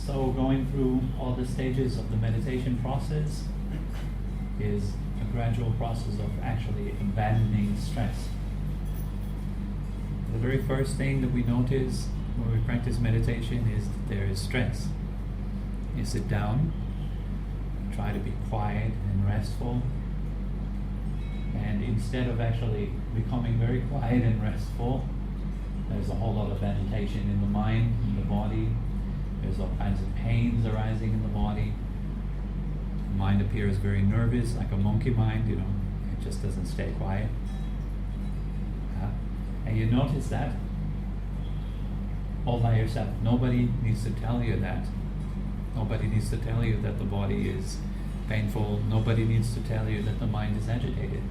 So going through all the stages of the meditation process is a gradual process of actually abandoning stress. The very first thing that we notice when we practice meditation is that there is stress. You sit down, try to be quiet and restful, and instead of actually becoming very quiet and restful, there's a whole lot of agitation in the mind, in the body. There's all kinds of pains arising in the body. The mind appears very nervous, like a monkey mind, it just doesn't stay quiet. And you notice that all by yourself. Nobody needs to tell you that. Nobody needs to tell you that the body is painful. Nobody needs to tell you that the mind is agitated.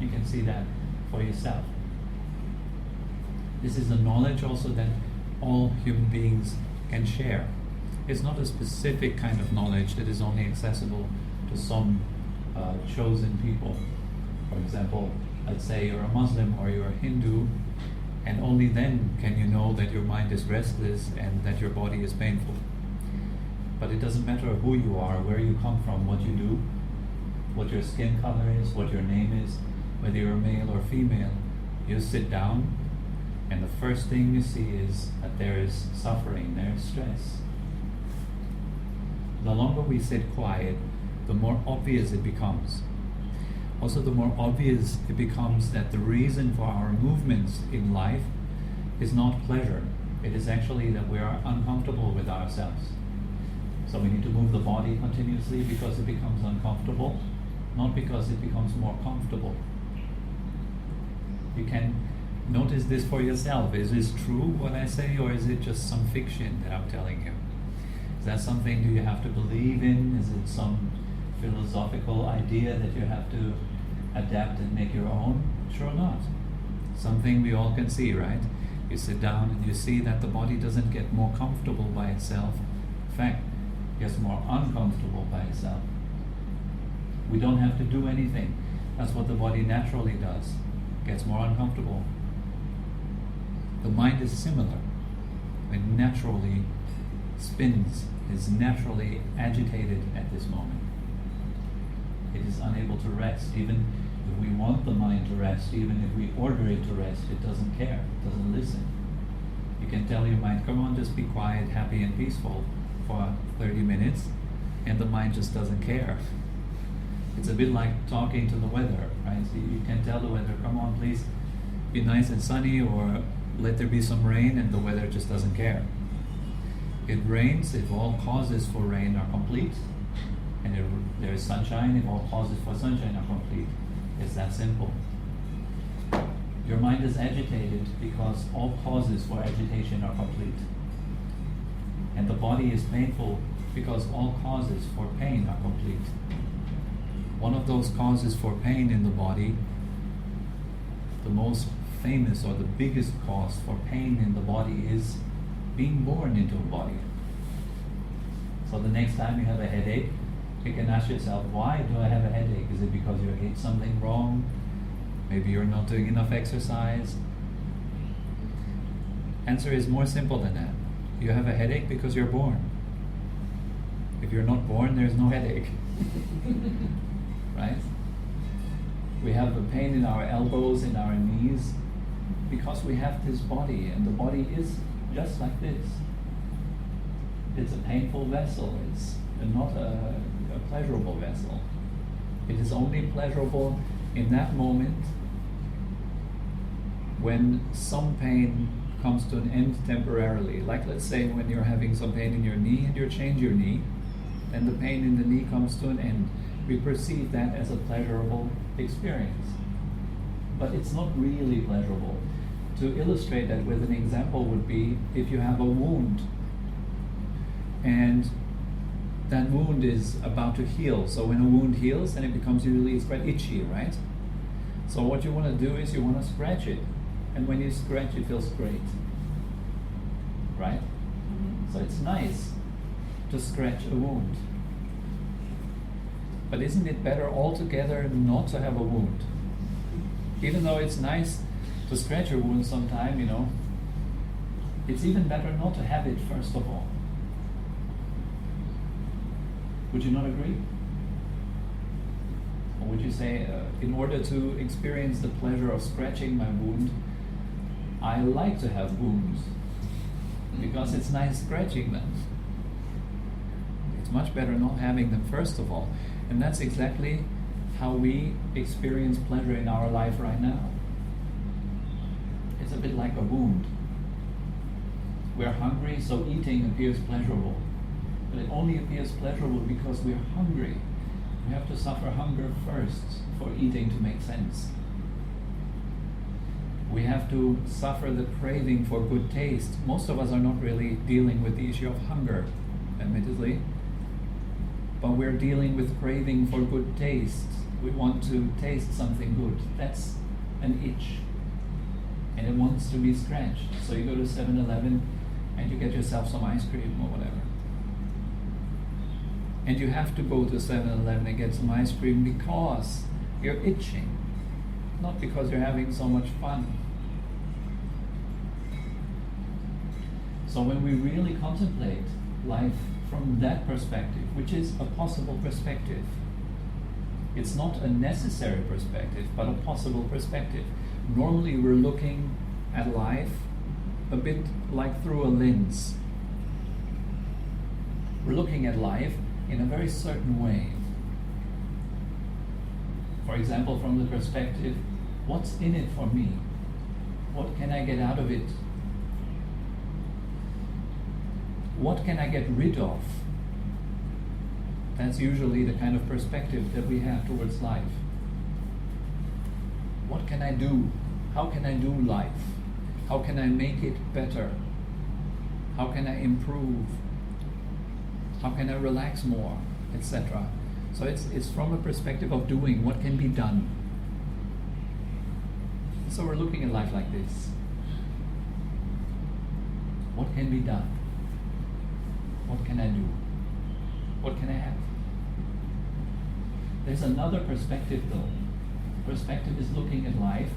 You can see that for yourself. This is a knowledge also that all human beings can share. It's not a specific kind of knowledge that is only accessible to some chosen people. For example, let's say you're a Muslim or you're a Hindu, and only then can you know that your mind is restless and that your body is painful. But it doesn't matter who you are, where you come from, what you do, what your skin color is, what your name is, whether you're male or female. You sit down, and the first thing you see is that there is suffering, there is stress. The longer we sit quiet, the more obvious it becomes. Also, the more obvious it becomes that the reason for our movements in life is not pleasure. It is actually that we are uncomfortable with ourselves. So we need to move the body continuously because it becomes uncomfortable, not because it becomes more comfortable. You can notice this for yourself. Is this true what I say, or is it just some fiction that I'm telling you? Is that something do you have to believe in? Is it some philosophical idea that you have to adapt and make your own? Sure not. Something we all can see, right? You sit down and you see that the body doesn't get more comfortable by itself. In fact, it gets more uncomfortable by itself. We don't have to do anything. That's what the body naturally does. It gets more uncomfortable. The mind is similar. It naturally spins, is naturally agitated at this moment. It is unable to rest. Even if we want the mind to rest, even if we order it to rest, it doesn't care, it doesn't listen. You can tell your mind, come on, just be quiet, happy and peaceful for 30 minutes, and the mind just doesn't care. It's a bit like talking to the weather, right? So you can tell the weather, come on, please be nice and sunny, or let there be some rain, and the weather just doesn't care. It rains if all causes for rain are complete, and there is sunshine if all causes for sunshine are complete. It's that simple. Your mind is agitated because all causes for agitation are complete. And the body is painful because all causes for pain are complete. One of those causes for pain in the body, the most famous or the biggest cause for pain in the body, is being born into a body. So the next time you have a headache, you can ask yourself, why do I have a headache? Is it because you ate something wrong? Maybe you're not doing enough exercise? Answer is more simple than that. You have a headache because you're born. If you're not born, there's no headache. Right? We have the pain in our elbows, in our knees, because we have this body, and the body is just like this. It's a painful vessel. It's not a pleasurable vessel. It is only pleasurable in that moment when some pain comes to an end temporarily. Like, let's say when you're having some pain in your knee and you change your knee, and the pain in the knee comes to an end. We perceive that as a pleasurable experience. But it's not really pleasurable. To illustrate that with an example would be if you have a wound, and that wound is about to heal. So when a wound heals, then it becomes usually, it's quite itchy, right? So what you want to do is you want to scratch it. And when you scratch, it feels great. Right? Mm-hmm. So it's nice to scratch a wound. But isn't it better altogether not to have a wound? Even though it's nice to scratch a wound sometime, it's even better not to have it first of all. Would you not agree? Or would you say, in order to experience the pleasure of scratching my wound, I like to have wounds because it's nice scratching them. It's much better not having them first of all. And that's exactly how we experience pleasure in our life right now. It's a bit like a wound. We're hungry, so eating appears pleasurable. But it only appears pleasurable because we're hungry. We have to suffer hunger first for eating to make sense. We have to suffer the craving for good taste. Most of us are not really dealing with the issue of hunger, admittedly, but we're dealing with craving for good taste. We want to taste something good. That's an itch, and it wants to be scratched. So you go to 7-Eleven and you get yourself some ice cream or whatever. And you have to go to 7-Eleven and get some ice cream because you're itching, not because you're having so much fun. So when we really contemplate life from that perspective, which is a possible perspective, it's not a necessary perspective, but a possible perspective. Normally we're looking at life a bit like through a lens. We're looking at life in a very certain way. For example, from the perspective, what's in it for me? What can I get out of it? What can I get rid of? That's usually the kind of perspective that we have towards life. What can I do? How can I do life? How can I make it better? How can I improve? How can I relax more, etc. So it's from a perspective of doing what can be done. So we're looking at life like this. What can be done? What can I do? What can I have? There's another perspective though. Perspective is looking at life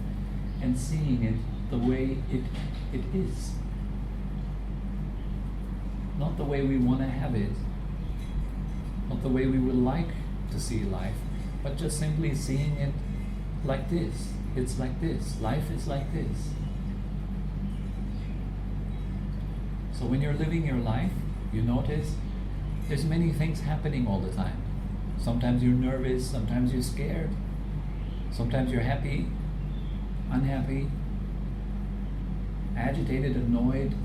and seeing it the way it is. Not the way we want to have it. Not the way we would like to see life, but just simply seeing it like this. It's like this. Life is like this. So when you're living your life, you notice there's many things happening all the time. Sometimes you're nervous, sometimes you're scared, sometimes you're happy, unhappy, agitated, annoyed,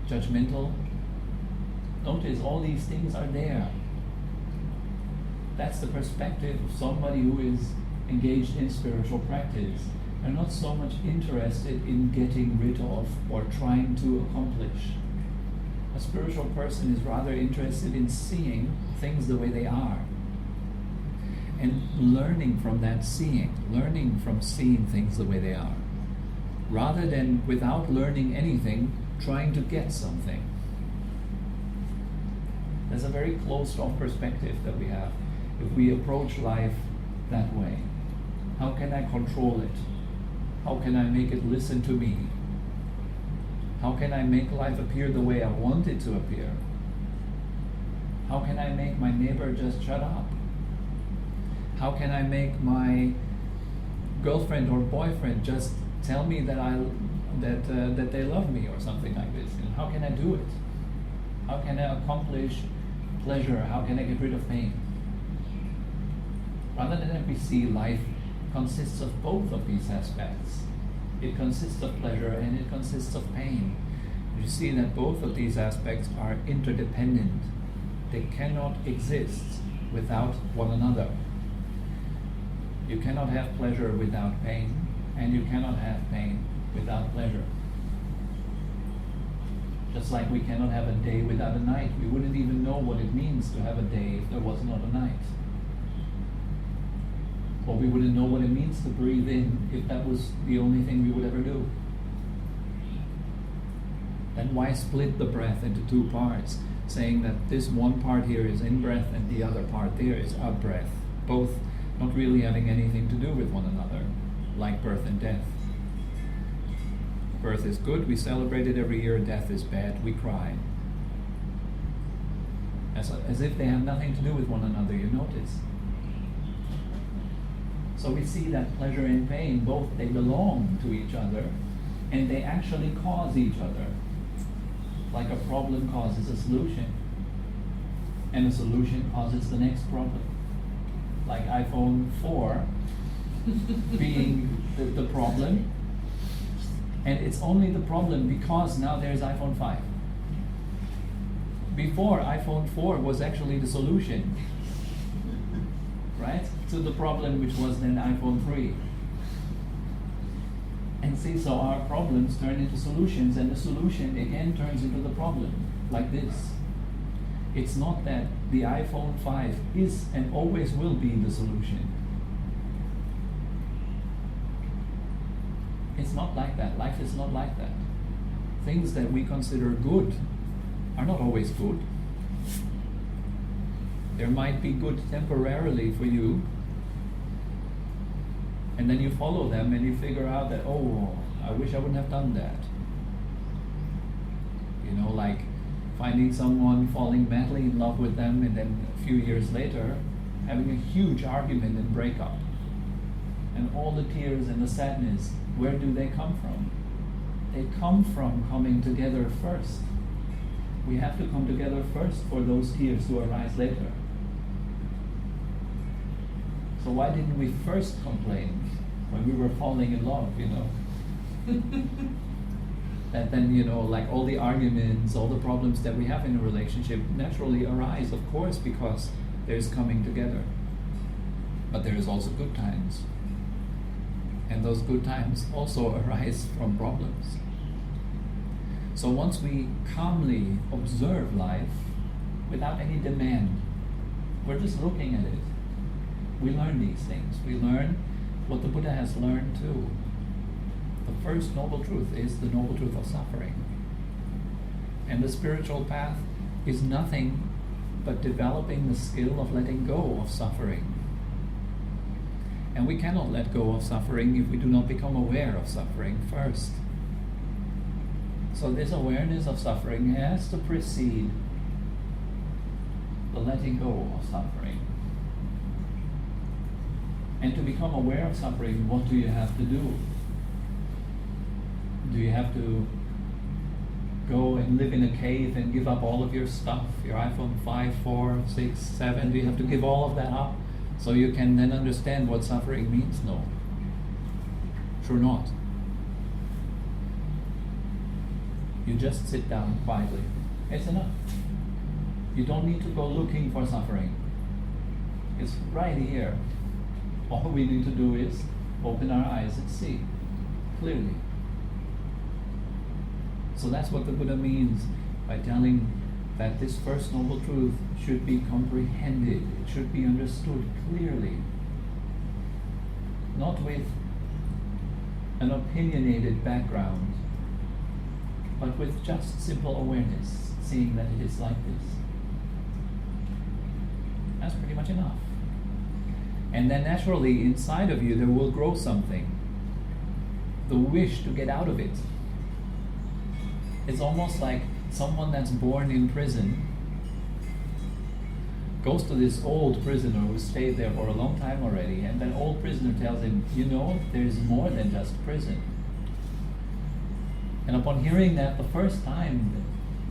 judgmental. Notice all these things are there. That's the perspective of somebody who is engaged in spiritual practice. They're not so much interested in getting rid of or trying to accomplish. A spiritual person is rather interested in seeing things the way they are and learning from that seeing, learning from seeing things the way they are, rather than without learning anything, trying to get something. There's a very closed-off perspective that we have if we approach life that way. How can I control it? How can I make it listen to me? How can I make life appear the way I want it to appear? How can I make my neighbor just shut up? How can I make my girlfriend or boyfriend just tell me that that they love me or something like this? And how can I do it? How can I accomplish pleasure? How can I get rid of pain? Rather than that, we see life consists of both of these aspects. It consists of pleasure and it consists of pain. You see that both of these aspects are interdependent. They cannot exist without one another. You cannot have pleasure without pain, and you cannot have pain without pleasure. Just like we cannot have a day without a night. We wouldn't even know what it means to have a day if there was not a night. Or we wouldn't know what it means to breathe in if that was the only thing we would ever do. Then why split the breath into two parts, saying that this one part here is in-breath and the other part there is out-breath, both not really having anything to do with one another, like birth and death. Birth is good, we celebrate it every year. Death is bad, we cry. as if they have nothing to do with one another, you notice. So we see that pleasure and pain, both they belong to each other and they actually cause each other. Like a problem causes a solution, and a solution causes the next problem. Like iPhone 4 being the problem, and it's only the problem because now there's iPhone 5. Before, iPhone 4 was actually the solution, right, to the problem which was then iPhone 3. And see, so our problems turn into solutions, and the solution again turns into the problem, like this. It's not that the iPhone 5 is and always will be the solution. It's not like that. Life is not like that. Things that we consider good are not always good. There might be good temporarily for you, and then you follow them and you figure out that, oh, I wish I wouldn't have done that. You know, like finding someone, falling madly in love with them, and then a few years later having a huge argument and breakup. And all the tears and the sadness, where do they come from? They come from coming together first. We have to come together first for those tears to arise later. So why didn't we first complain when we were falling in love, you know? And then, you know, like all the arguments, all the problems that we have in a relationship naturally arise, of course, because there's coming together. But there is also good times. And those good times also arise from problems. So once we calmly observe life without any demand, we're just looking at it. We learn these things. We learn what the Buddha has learned too. The first noble truth is the noble truth of suffering. And the spiritual path is nothing but developing the skill of letting go of suffering. And we cannot let go of suffering if we do not become aware of suffering first. So this awareness of suffering has to precede the letting go of suffering. And to become aware of suffering, what do you have to do? Do you have to go and live in a cave and give up all of your stuff, your iPhone 5, 4, 6, 7? Do you have to give all of that up so you can then understand what suffering means? No. Sure not. You just sit down quietly. It's enough. You don't need to go looking for suffering. It's right here. All we need to do is open our eyes and see clearly. So that's what the Buddha means by telling that this First Noble Truth should be comprehended, it should be understood clearly, not with an opinionated background, but with just simple awareness, seeing that it is like this. That's pretty much enough. And then naturally inside of you there will grow something, the wish to get out of it. It's almost like someone that's born in prison goes to this old prisoner who stayed there for a long time already, and that old prisoner tells him, you know, there's more than just prison. And upon hearing that the first time,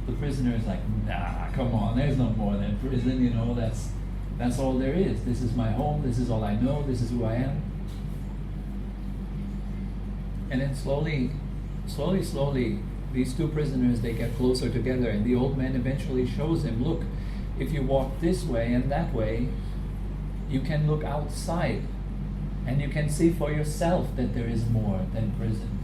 the prisoner is like, nah, come on, there's no more than prison, you know, that's all there is. This is my home, this is all I know, this is who I am. And then slowly, these two prisoners, they get closer together, and the old man eventually shows him, look, if you walk this way and that way, you can look outside, and you can see for yourself that there is more than prison.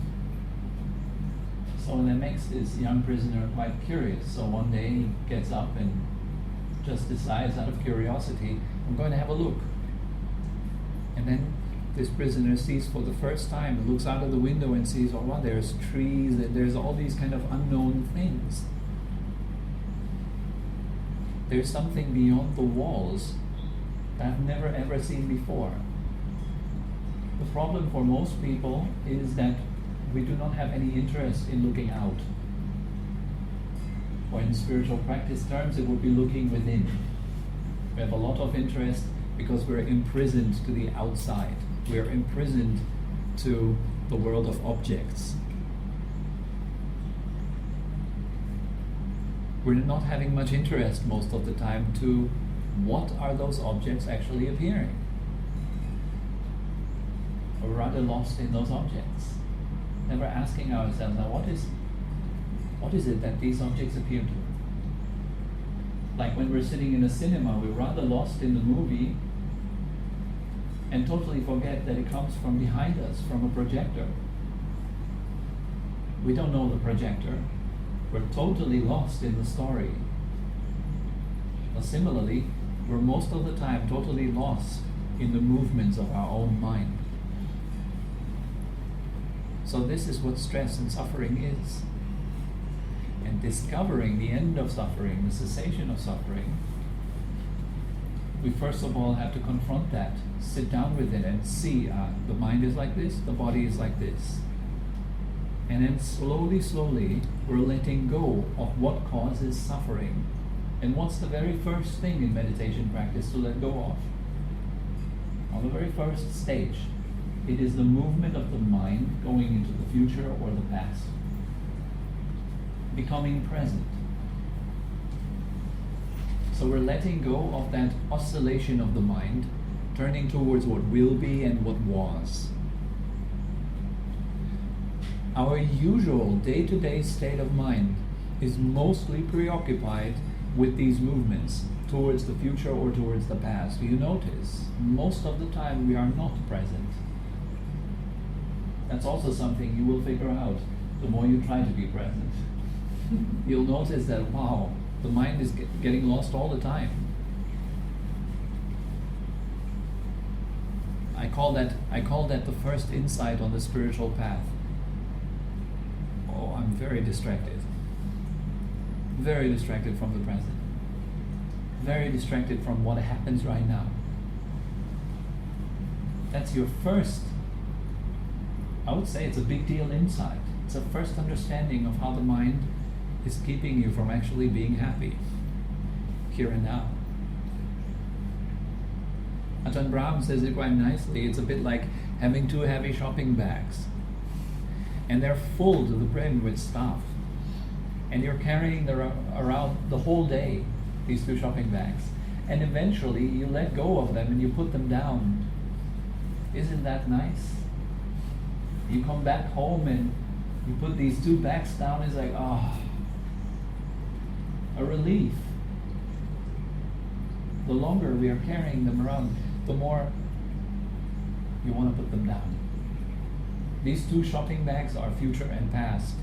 So that makes this young prisoner quite curious. So one day he gets up and just decides out of curiosity, I'm going to have a look. And then this prisoner sees for the first time, looks out of the window and sees, oh wow, there's trees and there's all these kind of unknown things. There's something beyond the walls that I've never ever seen before. The problem for most people is that we do not have any interest in looking out. or in spiritual practice terms, it would be looking within. We have a lot of interest because we're imprisoned to the outside. We're imprisoned to the world of objects. We're not having much interest most of the time to what are those objects actually appearing. We're rather lost in those objects. Never asking ourselves, now what is it that these objects appear to? Like when we're sitting in a cinema, we're rather lost in the movie and totally forget that it comes from behind us, from a projector. We don't know the projector. We're totally lost in the story. Well, similarly, we're most of the time totally lost in the movements of our own mind. So this is what stress and suffering is. And discovering the end of suffering, the cessation of suffering, we first of all have to confront that, sit down with it and see, the mind is like this, the body is like this. And then slowly, we're letting go of what causes suffering. And what's the very first thing in meditation practice to let go of? On the very first stage, it is the movement of the mind going into the future or the past. Becoming present. So we're letting go of that oscillation of the mind, turning towards what will be and what was. Our usual day-to-day state of mind is mostly preoccupied with these movements towards the future or towards the past. You notice, most of the time we are not present. That's also something you will figure out the more you try to be present. You'll notice that, wow, the mind is getting lost all the time. I call that the first insight on the spiritual path. Oh, I'm very distracted. Very distracted from the present. Very distracted from what happens right now. That's your first, I would say it's a big deal insight. It's a first understanding of how the mind is keeping you from actually being happy here and now. Ajahn Brahm says it quite nicely. It's a bit like having two heavy shopping bags, and they're full to the brim with stuff, and you're carrying them around the whole day, these two shopping bags, and eventually you let go of them and you put them down. Isn't that nice? You come back home and you put these two bags down. It's like, a relief. The longer we are carrying them around, the more you want to put them down. These two shopping bags are future and past.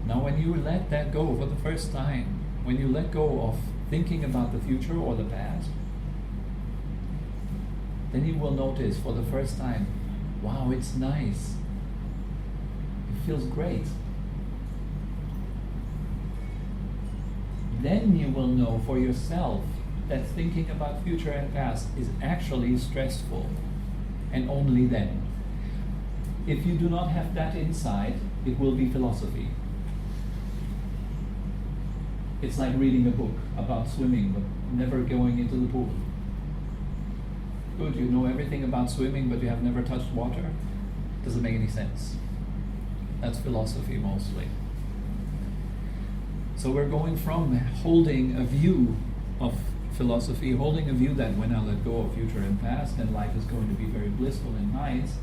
Now when you let that go for the first time, when you let go of thinking about the future or the past, then you will notice for the first time, wow, it's nice. It feels great. Then you will know for yourself that thinking about future and past is actually stressful. And only then. If you do not have that insight, it will be philosophy. It's like reading a book about swimming but never going into the pool. Good, you know everything about swimming but you have never touched water. Doesn't make any sense. That's philosophy mostly. So we're going from holding a view of philosophy, holding a view that when I let go of future and past, then life is going to be very blissful and nice,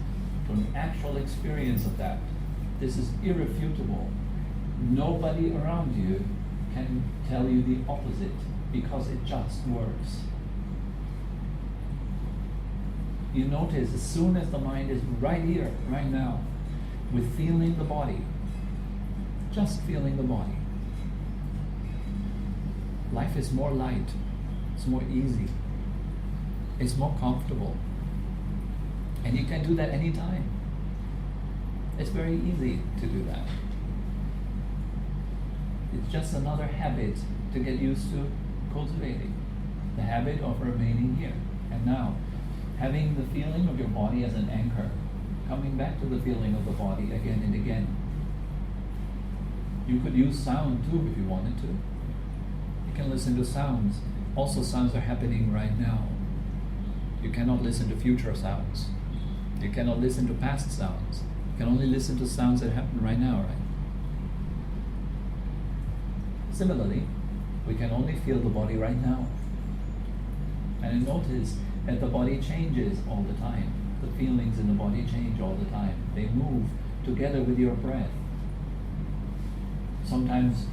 to an actual experience of that. This is irrefutable. Nobody around you can tell you the opposite because it just works. You notice as soon as the mind is right here, right now, with feeling the body, just feeling the body, life is more light, it's more easy, it's more comfortable. And you can do that anytime. It's very easy to do that. It's just another habit to get used to cultivating. The habit of remaining here and now. Having the feeling of your body as an anchor. Coming back to the feeling of the body again and again. You could use sound too if you wanted to. You can listen to sounds. Also, sounds are happening right now. You cannot listen to future sounds. You cannot listen to past sounds. You can only listen to sounds that happen right now, right? Similarly, we can only feel the body right now. And notice that the body changes all the time. The feelings in the body change all the time. They move together with your breath. Sometimes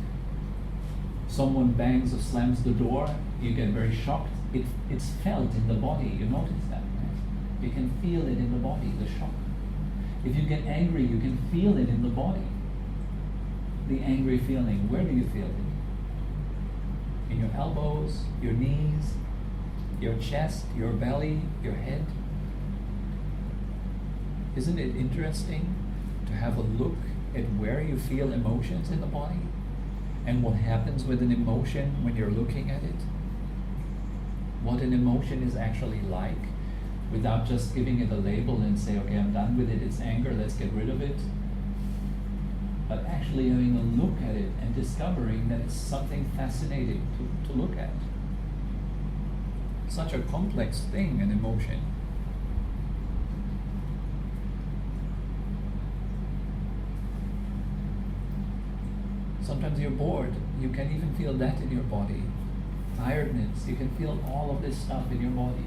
someone bangs or slams the door, you get very shocked. It's felt in the body. You notice that, right? You can feel it in the body, the shock. If you get angry, you can feel it in the body. The angry feeling, where do you feel it? In your elbows, your knees, your chest, your belly, your head. Isn't it interesting to have a look at where you feel emotions in the body and what happens with an emotion when you're looking at it? What an emotion is actually like, without just giving it a label and say, okay, I'm done with it, it's anger, let's get rid of it. But actually having a look at it and discovering that it's something fascinating to look at. Such a complex thing, an emotion. Sometimes you're bored. You can even feel that in your body. Tiredness. You can feel all of this stuff in your body.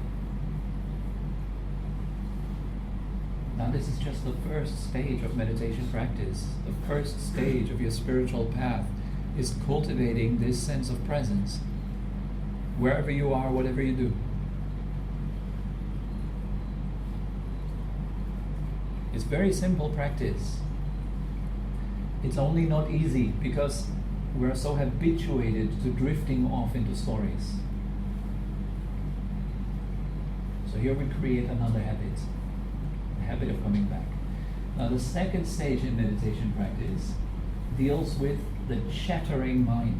Now this is just the first stage of meditation practice. The first stage of your spiritual path is cultivating this sense of presence. Wherever you are, whatever you do. It's very simple practice. It's only not easy because we're so habituated to drifting off into stories. So here we create another habit, the habit of coming back. Now the second stage in meditation practice deals with the chattering mind.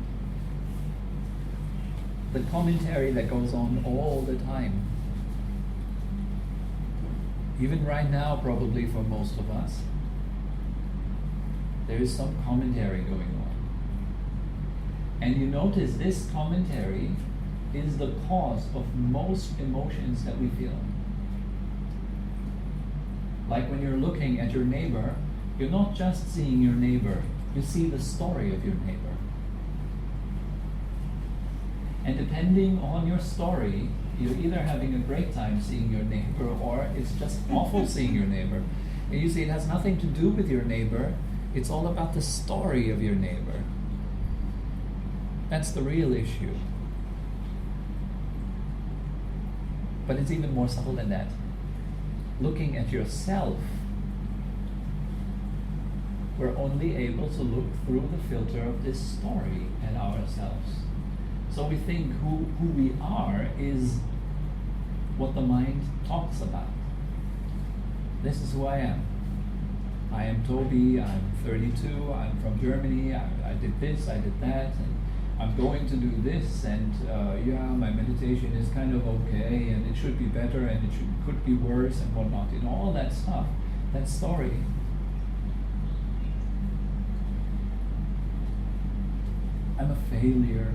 The commentary that goes on all the time. Even right now, probably for most of us, there is some commentary going on. And you notice this commentary is the cause of most emotions that we feel. Like when you're looking at your neighbor, you're not just seeing your neighbor, you see the story of your neighbor. And depending on your story, you're either having a great time seeing your neighbor or it's just awful seeing your neighbor. And you see, it has nothing to do with your neighbor, it's all about the story of your neighbor. That's the real issue. But it's even more subtle than that. Looking at yourself, we're only able to look through the filter of this story at ourselves. So we think who we are is what the mind talks about. This is who I am. I am Tobi, I'm 32, I'm from Germany, I did this, I did that, and I'm going to do this, and my meditation is kind of okay, and it should be better, and it could be worse, and whatnot, all that stuff, that story. I'm a failure,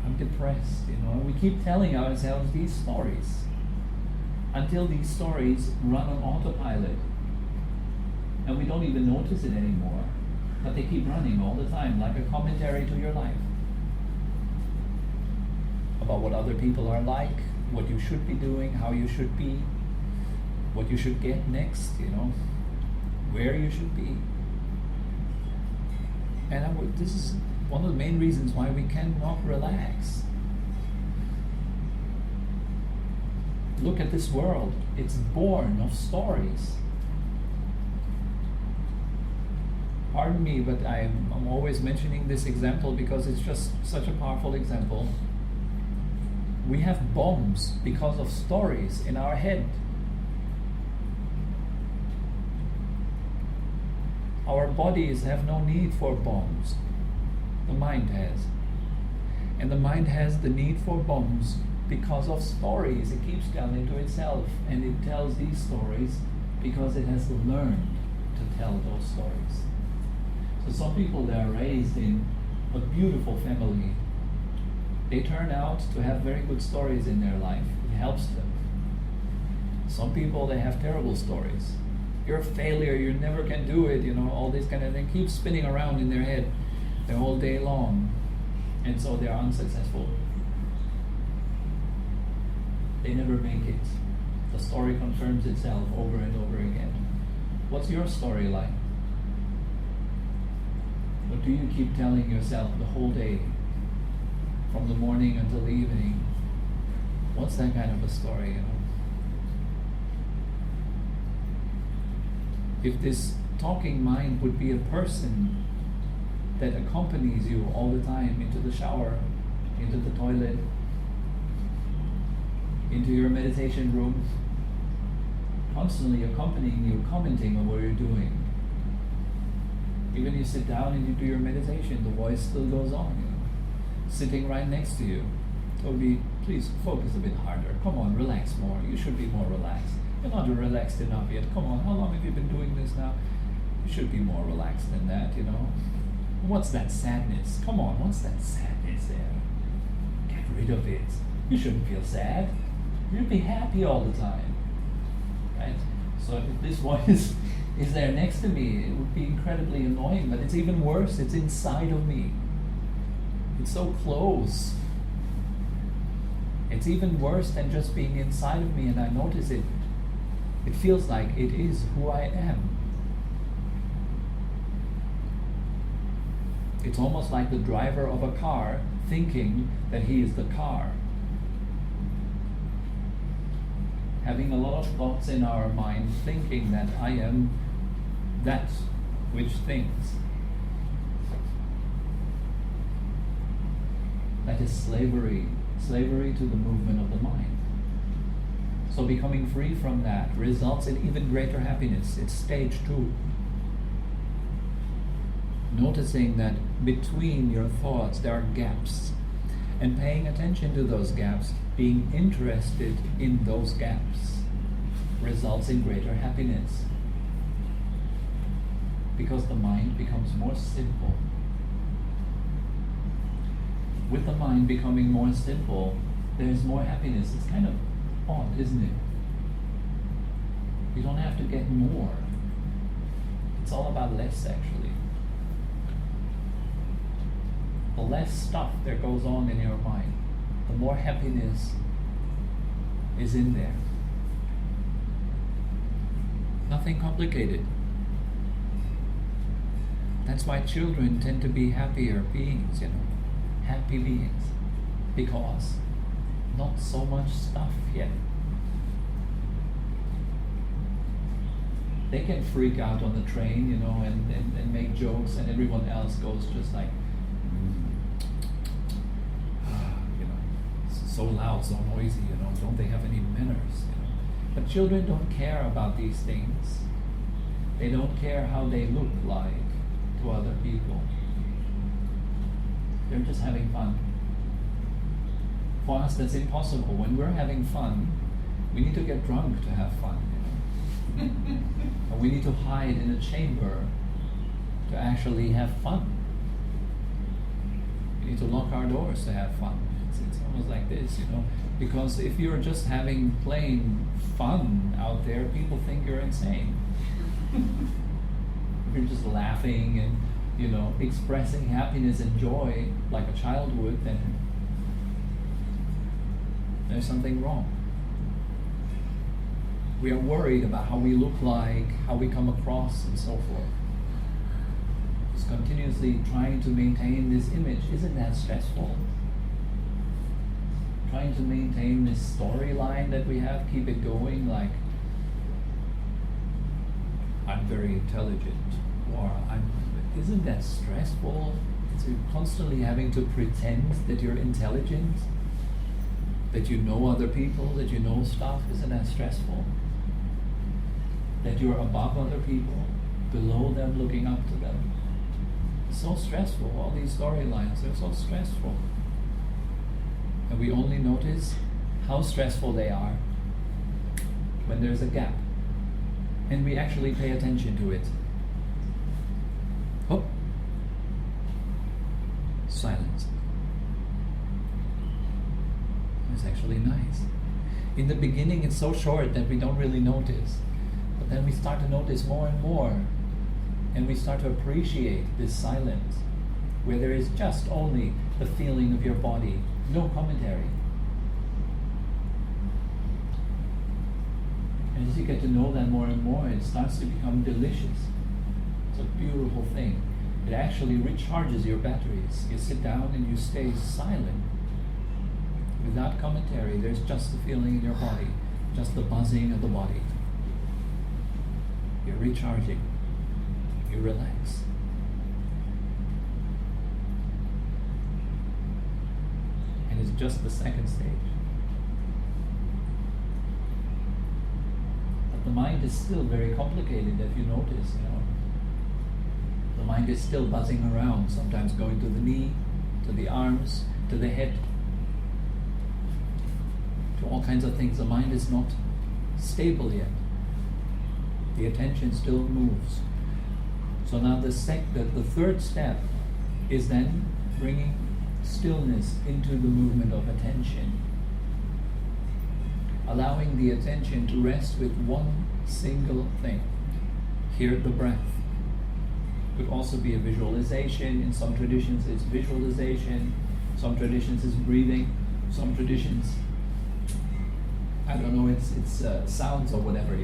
I'm depressed, we keep telling ourselves these stories until these stories run on autopilot. And we don't even notice it anymore, but they keep running all the time, like a commentary to your life. About what other people are like, what you should be doing, how you should be, what you should get next, where you should be. And this is one of the main reasons why we cannot relax. Look at this world, it's born of stories. Pardon me, but I'm always mentioning this example because it's just such a powerful example. We have bombs because of stories in our head. Our bodies have no need for bombs. The mind has. And the mind has the need for bombs because of stories. It keeps telling to itself, and it tells these stories because it has learned to tell those stories. So some people, they are raised in a beautiful family. They turn out to have very good stories in their life. It helps them. Some people, they have terrible stories. You're a failure, you never can do it, all this kind of thing keeps spinning around in their head the whole day long. And so they are unsuccessful. They never make it. The story confirms itself over and over again. What's your story like? What do you keep telling yourself the whole day? From the morning until the evening? What's that kind of a story, If this talking mind would be a person that accompanies you all the time into the shower, into the toilet, into your meditation room, constantly accompanying you, commenting on what you're doing. Even you sit down and you do your meditation, the voice still goes on, sitting right next to you. Tobi, please focus a bit harder. Come on, relax more. You should be more relaxed. You're not relaxed enough yet. Come on, how long have you been doing this now? You should be more relaxed than that, What's that sadness? Come on, what's that sadness there? Get rid of it. You shouldn't feel sad. You should be happy all the time. Right? So if this voice is there next to me, it would be incredibly annoying, but it's even worse. It's inside of me. It's so close. It's even worse than just being inside of me, and I notice it. It feels like it is who I am. It's almost like the driver of a car thinking that he is the car. Having a lot of thoughts in our mind, thinking that I am that which thinks. That is slavery to the movement of the mind. So becoming free from that results in even greater happiness. It's stage 2. Noticing that between your thoughts there are gaps, and paying attention to those gaps, being interested in those gaps, results in greater happiness. Because the mind becomes more simple. With the mind becoming more simple, there's more happiness. It's kind of odd, isn't it? You don't have to get more. It's all about less, actually. The less stuff that goes on in your mind, the more happiness is in there. Nothing complicated. That's why children tend to be happier beings, happy beings, because not so much stuff yet. They can freak out on the train, and make jokes, and everyone else goes just like, so loud, so noisy, don't they have any manners? But children don't care about these things. They don't care how they look like to other people. They're just having fun. For us, that's impossible. When we're having fun, we need to get drunk to have fun. And we need to hide in a chamber to actually have fun. We need to lock our doors to have fun. It's almost like this, because if you're just having plain fun out there, people think you're insane. If you're just laughing and expressing happiness and joy like a child would, then there's something wrong. We are worried about how we look like, how we come across, and so forth. Just continuously trying to maintain this image. Isn't that stressful? Trying to maintain this storyline that we have, keep it going, like I'm very intelligent, or isn't that stressful? It's constantly having to pretend that you're intelligent, that you know other people, that you know stuff. Isn't that stressful? That you're above other people, below them, looking up to them. It's so stressful. All these storylines, they're so stressful. And we only notice how stressful they are when there's a gap. And we actually pay attention to it. Oh, silence. It's actually nice. In the beginning, it's so short that we don't really notice. But then we start to notice more and more. And we start to appreciate this silence, where there is just only the feeling of your body, no commentary. And as you get to know that more and more, it starts to become delicious. It's a beautiful thing. It actually recharges your batteries. You sit down and you stay silent. Without commentary, there's just the feeling in your body, just the buzzing of the body. You're recharging. You relax. And it's just the second stage. But the mind is still very complicated, if you notice, The mind is still buzzing around, sometimes going to the knee, to the arms, to the head, to all kinds of things. The mind is not stable yet. The attention still moves. So now the third step is then bringing stillness into the movement of attention. Allowing the attention to rest with one single thing. Here, the breath. Could also be a visualization. In some traditions it's visualization. Some traditions is breathing. Some traditions, I don't know, it's sounds or whatever,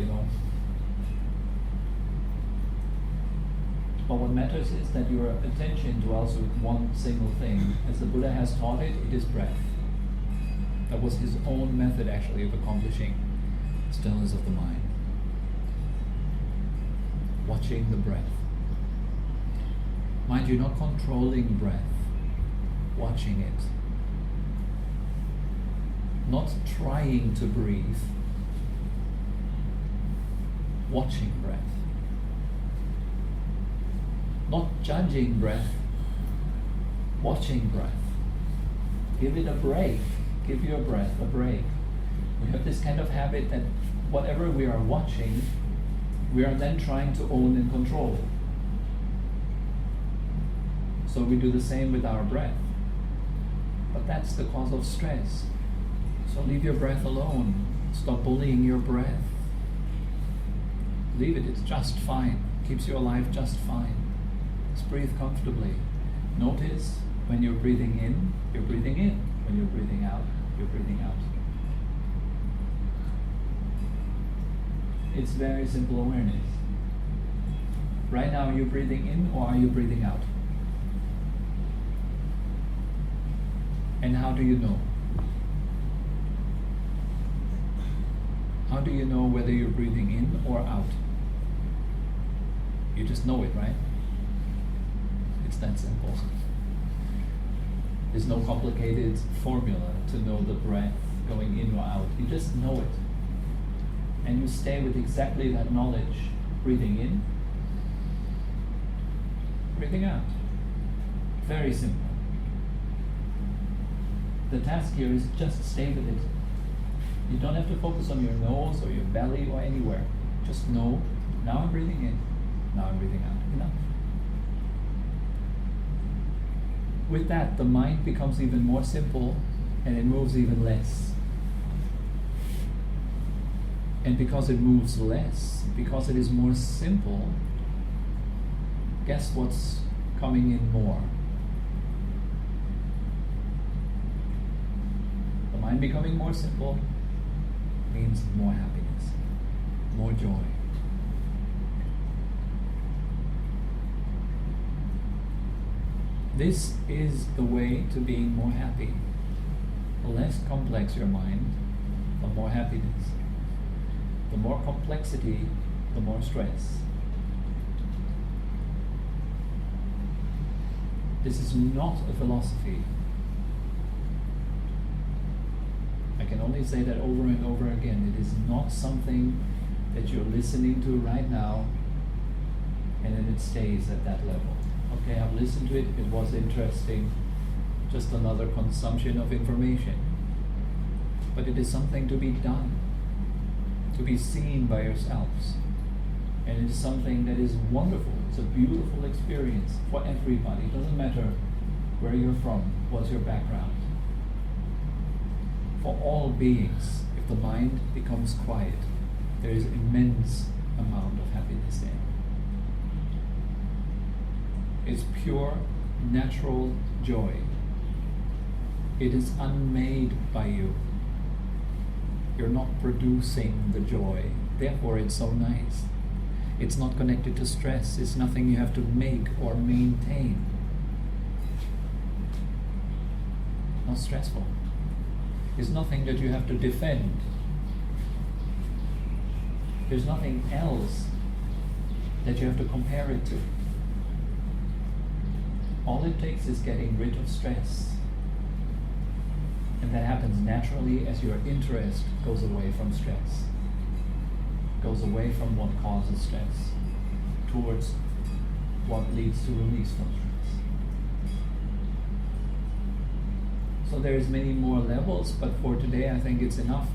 But what matters is that your attention dwells with one single thing. As the Buddha has taught it, it is breath. That was his own method, actually, of accomplishing stillness of the mind. Watching the breath. Mind you, not controlling breath, watching it. Not trying to breathe, watching breath. Not judging breath, watching breath. Give it a break. Give your breath a break. We have this kind of habit that whatever we are watching, we are then trying to own and control. So we do the same with our breath. But that's the cause of stress. So leave your breath alone. Stop bullying your breath. Leave it, it's just fine. Keeps you alive just fine. Just breathe comfortably. Notice when you're breathing in, you're breathing in. When you're breathing out, you're breathing out. It's very simple awareness. Right now, are you breathing in or are you breathing out? And how do you know? How do you know whether you're breathing in or out? You just know it, right? It's that simple. There's no complicated formula to know the breath going in or out. You just know it. And you stay with exactly that knowledge. Breathing in, breathing out. Very simple. The task here is just stay with it. You don't have to focus on your nose or your belly or anywhere. Just know, now I'm breathing in, now I'm breathing out. Enough. With that, the mind becomes even more simple and it moves even less. And because it moves less, because it is more simple, guess what's coming in more? The mind becoming more simple means more happiness, more joy. This is the way to being more happy. The less complex your mind, the more happiness. The more complexity, the more stress. This is not a philosophy. I can only say that over and over again. It is not something that you're listening to right now and then it stays at that level. Okay, I've listened to it, it was interesting, just another consumption of information. But it is something to be done, to be seen by yourselves. And it is something that is wonderful. It's a beautiful experience for everybody. It doesn't matter where you're from, what's your background. For all beings, if the mind becomes quiet, there is immense amount of happiness there. It's pure, natural joy. It is unmade by you. You're not producing the joy, therefore it's so nice. It's not connected to stress. It's nothing you have to make or maintain. Not stressful. It's nothing that you have to defend. There's nothing else that you have to compare it to. All it takes is getting rid of stress. And that happens naturally as your interest goes away from stress. Goes away from what causes stress towards what leads to release from stress. So there's many more levels, but for today I think it's enough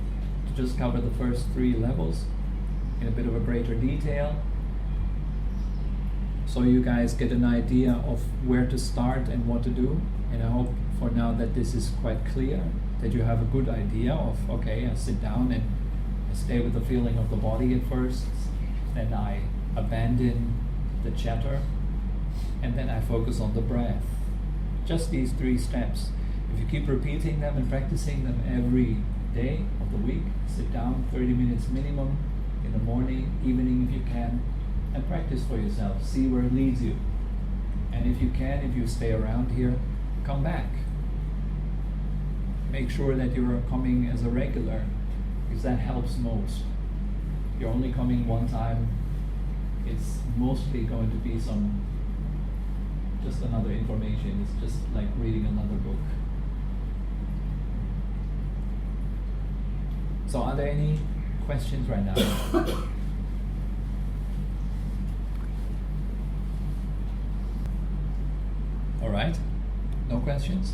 to just cover the first 3 levels in a bit of a greater detail, so you guys get an idea of where to start and what to do. And I hope for now that this is quite clear, that you have a good idea of, okay, I sit down and I stay with the feeling of the body at first, then I abandon the chatter, and then I focus on the breath. Just these 3 steps. If you keep repeating them and practicing them every day of the week, sit down 30 minutes minimum in the morning, evening if you can, and practice for yourself. See where it leads you. And if you can, if you stay around here, come back. Make sure that you're coming as a regular, because that helps most. If you're only coming one time, it's mostly going to be just another information. It's just like reading another book. So are there any questions right now? All right, no questions?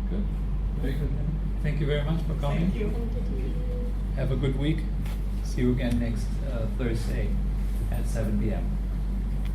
Good, very good. Thank you very much for coming. Thank you. Have a good week. See you again next Thursday at 7 p.m.